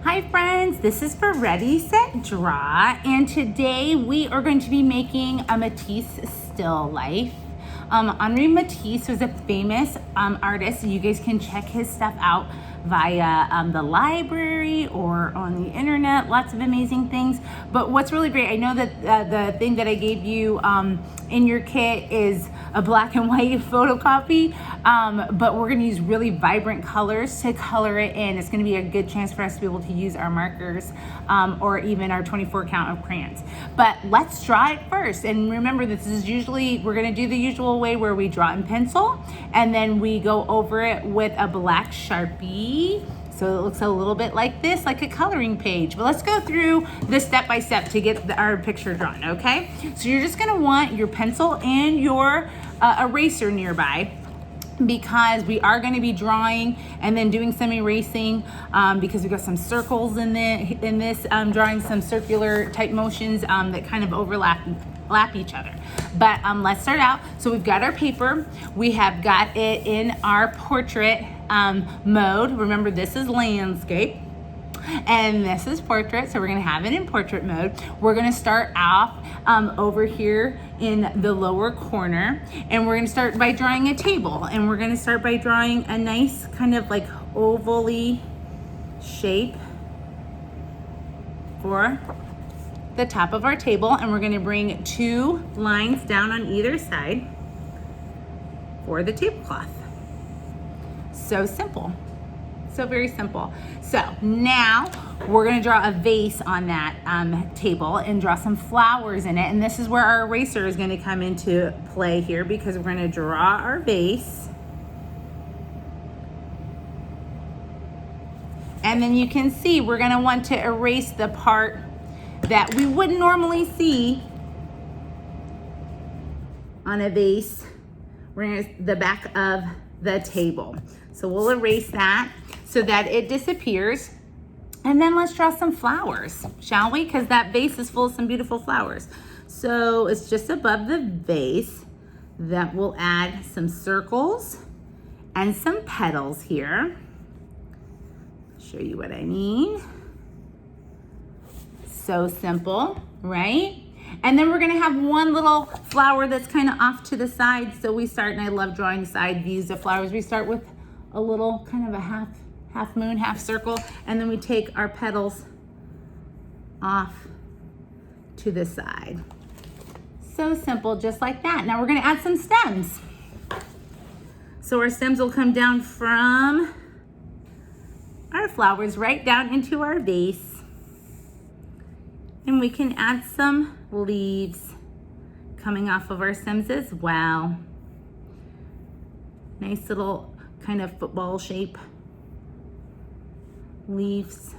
Hi friends, this is for Ready, Set, Draw, and today we are going to be making a Matisse still life. Henri Matisse was a famous artist. You guys can check his stuff out via the library or on the internet, lots of amazing things. But what's really great, I know that the thing that I gave you in your kit is a black and white photocopy, but we're gonna use really vibrant colors to color it in. It's gonna be a good chance for us to be able to use our markers or even our 24 count of crayons. But let's draw it first. And remember, this is usually, we're gonna do the usual way where we draw in pencil and then we go over it with a black Sharpie. So it looks a little bit like this, like a coloring page. But let's go through the step by step to get our picture drawn, okay? So you're just gonna want your pencil and your eraser nearby, because we are going to be drawing and then doing some erasing because we've got some circles in this drawing, some circular type motions that kind of overlap each other. But let's start out. So we've got our paper. We have got it in our portrait mode. Remember, this is landscape and this is portrait, so we're gonna have it in portrait mode. We're gonna start off over here in the lower corner, and we're gonna start by drawing a table, and we're gonna start by drawing a nice kind of like ovally shape for the top of our table, and we're gonna bring 2 lines down on either side for the tablecloth. So simple. So very simple. So now we're gonna draw a vase on that table and draw some flowers in it. And this is where our eraser is gonna come into play here, because we're gonna draw our vase. And then you can see we're gonna want to erase the part that we wouldn't normally see on a vase. We're gonna the back of the table. So we'll erase that so that it disappears. And then let's draw some flowers, shall we? Because that vase is full of some beautiful flowers. So it's just above the vase that we'll add some circles and some petals here. Show you what I mean. So simple, right? And then we're gonna have one little flower that's kind of off to the side. So we start, and I love drawing side views of flowers. We start with a little kind of a half moon, half circle, and then we take our petals off to the side. So simple, just like that. Now we're gonna add some stems. So our stems will come down from our flowers right down into our vase. And we can add some leaves coming off of our stems as well. Nice little kind of football shape leaves.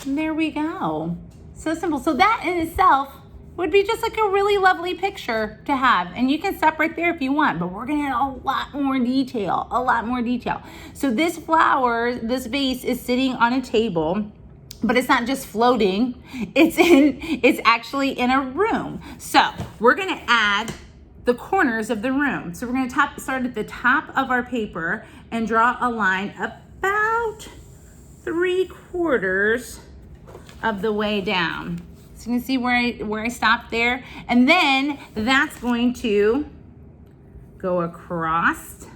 And there we go. So simple. So that in itself would be just like a really lovely picture to have. And you can stop right there if you want, but we're gonna add a lot more detail, So this flower, this vase is sitting on a table, but it's not just floating, it's actually in a room. So we're gonna add the corners of the room. So we're gonna start at the top of our paper and draw a line about 3/4 of the way down. So you can see where I stopped there. And then that's going to go across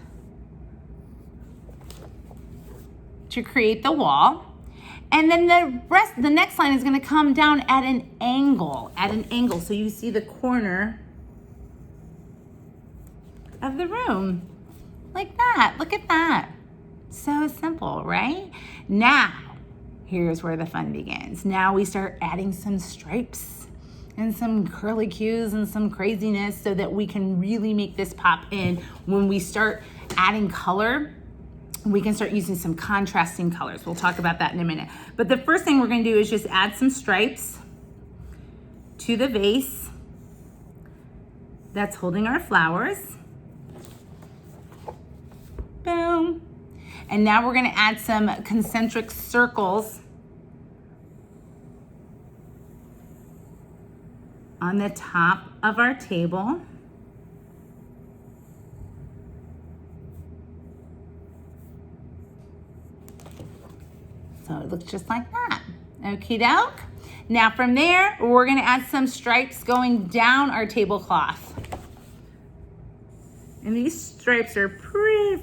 to create the wall. And then the next line is gonna come down at an angle, So you see the corner of the room, like that. Look at that. So simple, right? Now, here's where the fun begins. Now we start adding some stripes and some curlicues and some craziness so that we can really make this pop in. When we start adding color, we can start using some contrasting colors. We'll talk about that in a minute. But the first thing we're gonna do is just add some stripes to the vase that's holding our flowers. Boom. And now we're gonna add some concentric circles on the top of our table. So it looks just like that. Okie doke. Now from there, we're gonna add some stripes going down our tablecloth. And these stripes are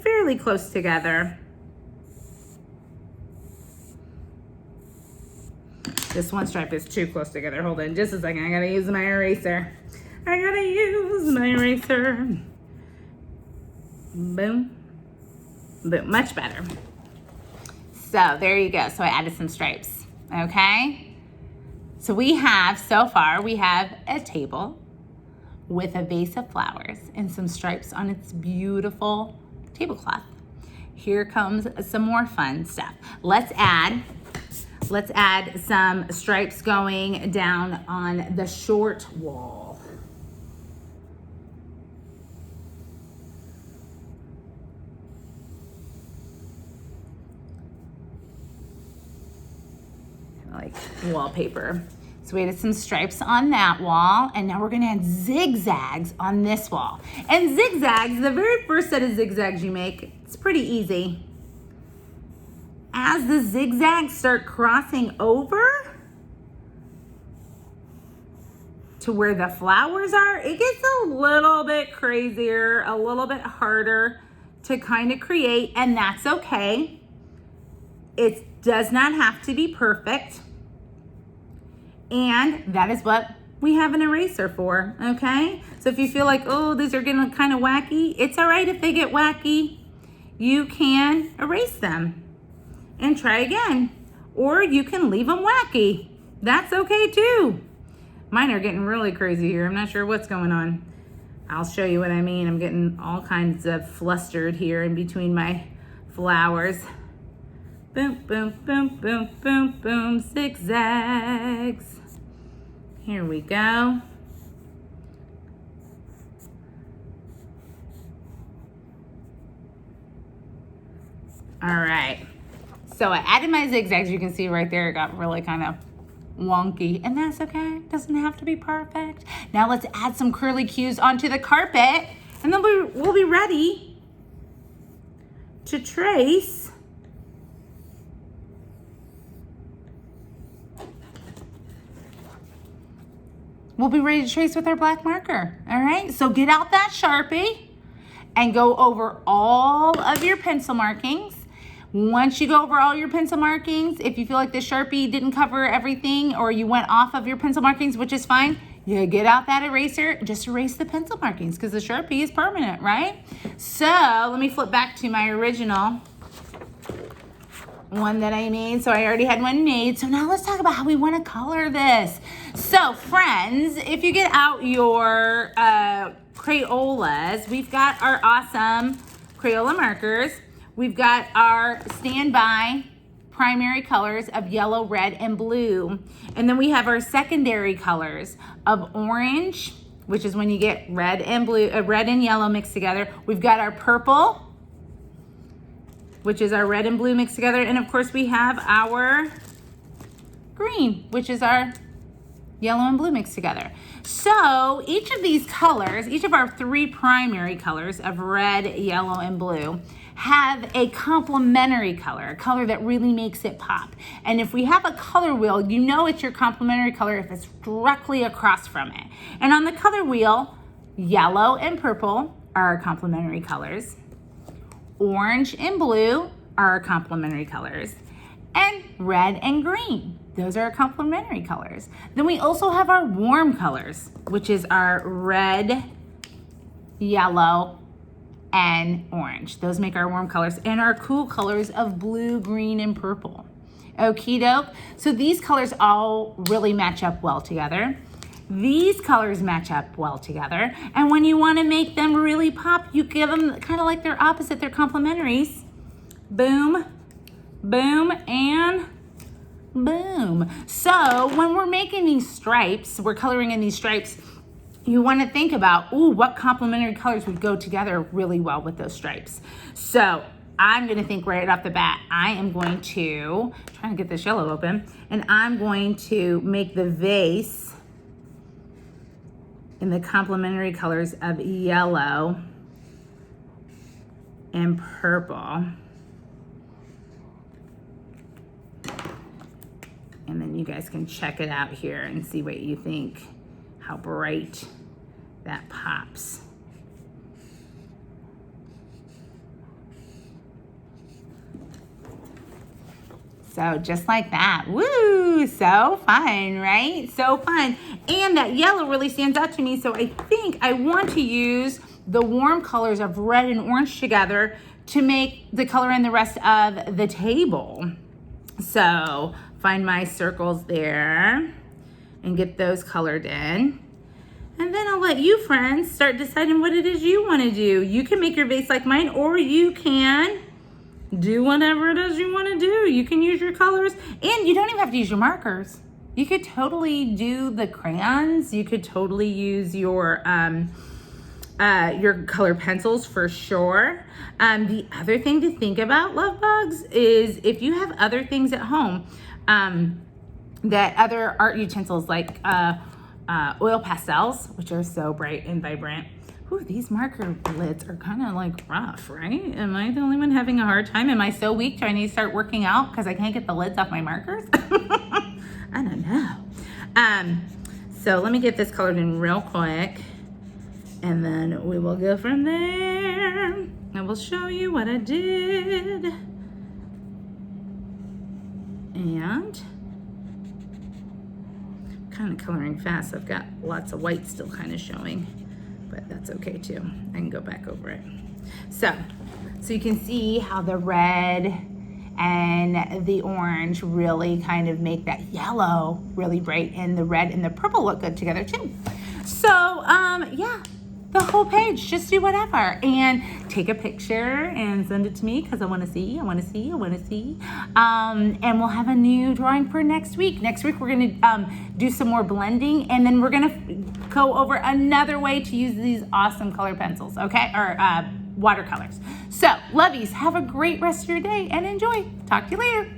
fairly close together. This one stripe is too close together. Hold on just a second. I gotta use my eraser. Boom. Boom. Much better. So there you go. So I added some stripes. Okay. So so far we have a table with a vase of flowers and some stripes on its beautiful tablecloth. Here comes some more fun stuff. Let's add some stripes going down on the short wall. Like wallpaper. So we added some stripes on that wall, and now we're gonna add zigzags on this wall. And zigzags, the very first set of zigzags you make, it's pretty easy. As the zigzags start crossing over to where the flowers are, it gets a little bit crazier, a little bit harder to kind of create, and that's okay. It does not have to be perfect. And that is what we have an eraser for, okay? So if you feel like, oh, these are getting kind of wacky, it's all right if they get wacky. You can erase them and try again. Or you can leave them wacky. That's okay too. Mine are getting really crazy here. I'm not sure what's going on. I'll show you what I mean. I'm getting all kinds of flustered here in between my flowers. Boom, boom, boom, boom, boom, boom, zigzags. Here we go. All right. So I added my zigzags. You can see right there, it got really kind of wonky, and that's okay. It doesn't have to be perfect. Now let's add some curly cues onto the carpet, and then we'll be ready to trace with our black marker. All right, so get out that Sharpie and go over all of your pencil markings. Once you go over all your pencil markings, if you feel like the Sharpie didn't cover everything or you went off of your pencil markings, which is fine, you get out that eraser, just erase the pencil markings because the Sharpie is permanent, right? So let me flip back to my original one that I made. So I already had one made. So now let's talk about how we want to color this. So friends, if you get out your Crayolas, we've got our awesome Crayola markers. We've got our standby primary colors of yellow, red, and blue. And then we have our secondary colors of orange, which is when you get red and blue, red and yellow mixed together. We've got our purple, which is our red and blue mixed together. And of course we have our green, which is our yellow and blue mixed together. So each of these colors, each of our three primary colors of red, yellow, and blue have a complementary color, a color that really makes it pop. And if we have a color wheel, you know it's your complementary color if it's directly across from it. And on the color wheel, yellow and purple are our complementary colors. Orange and blue are our complementary colors. And red and green, those are our complementary colors. Then we also have our warm colors, which is our red, yellow, and orange. Those make our warm colors, and our cool colors of blue, green, and purple. Okie doke. So these colors all really match up well together. These colors match up well together. And when you want to make them really pop, you give them kind of like they're opposite, they're complementaries. Boom, boom, and boom. So when we're making these stripes, we're coloring in these stripes, you want to think about, ooh, what complementary colors would go together really well with those stripes. So I'm going to think right off the bat, I am going to, trying to get this yellow open, and I'm going to make the vase in the complementary colors of yellow and purple. you guys can check it out here and see what you think, how bright that pops. So just like that, woo, so fun, right? So fun. And that yellow really stands out to me, so I think I want to use the warm colors of red and orange together to make the color in the rest of the table. So find my circles there and get those colored in. And then I'll let you friends start deciding what it is you want to do. You can make your vase like mine, or you can do whatever it is you want to do. You can use your colors, and you don't even have to use your markers. You could totally do the crayons. You could totally use your colored pencils for sure. The other thing to think about, love bugs, is if you have other things at home, that other art utensils like oil pastels, which are so bright and vibrant. Ooh, these marker lids are kind of like rough, right? Am I the only one having a hard time? Am I so weak? Do I need to start working out because I can't get the lids off my markers? I don't know. So let me get this colored in real quick, and then we will go from there. I will show you what I did. And kind of coloring fast. I've got lots of white still kind of showing, but that's okay too. I can go back over it. So you can see how the red and the orange really kind of make that yellow really bright, and the red and the purple look good together too. So yeah, the whole page, just do whatever and take a picture and send it to me because I want to see. And we'll have a new drawing for next week. Next week we're going to do some more blending, and then we're going to go over another way to use these awesome color pencils, okay? Or watercolors. So, lovies, have a great rest of your day and enjoy. Talk to you later.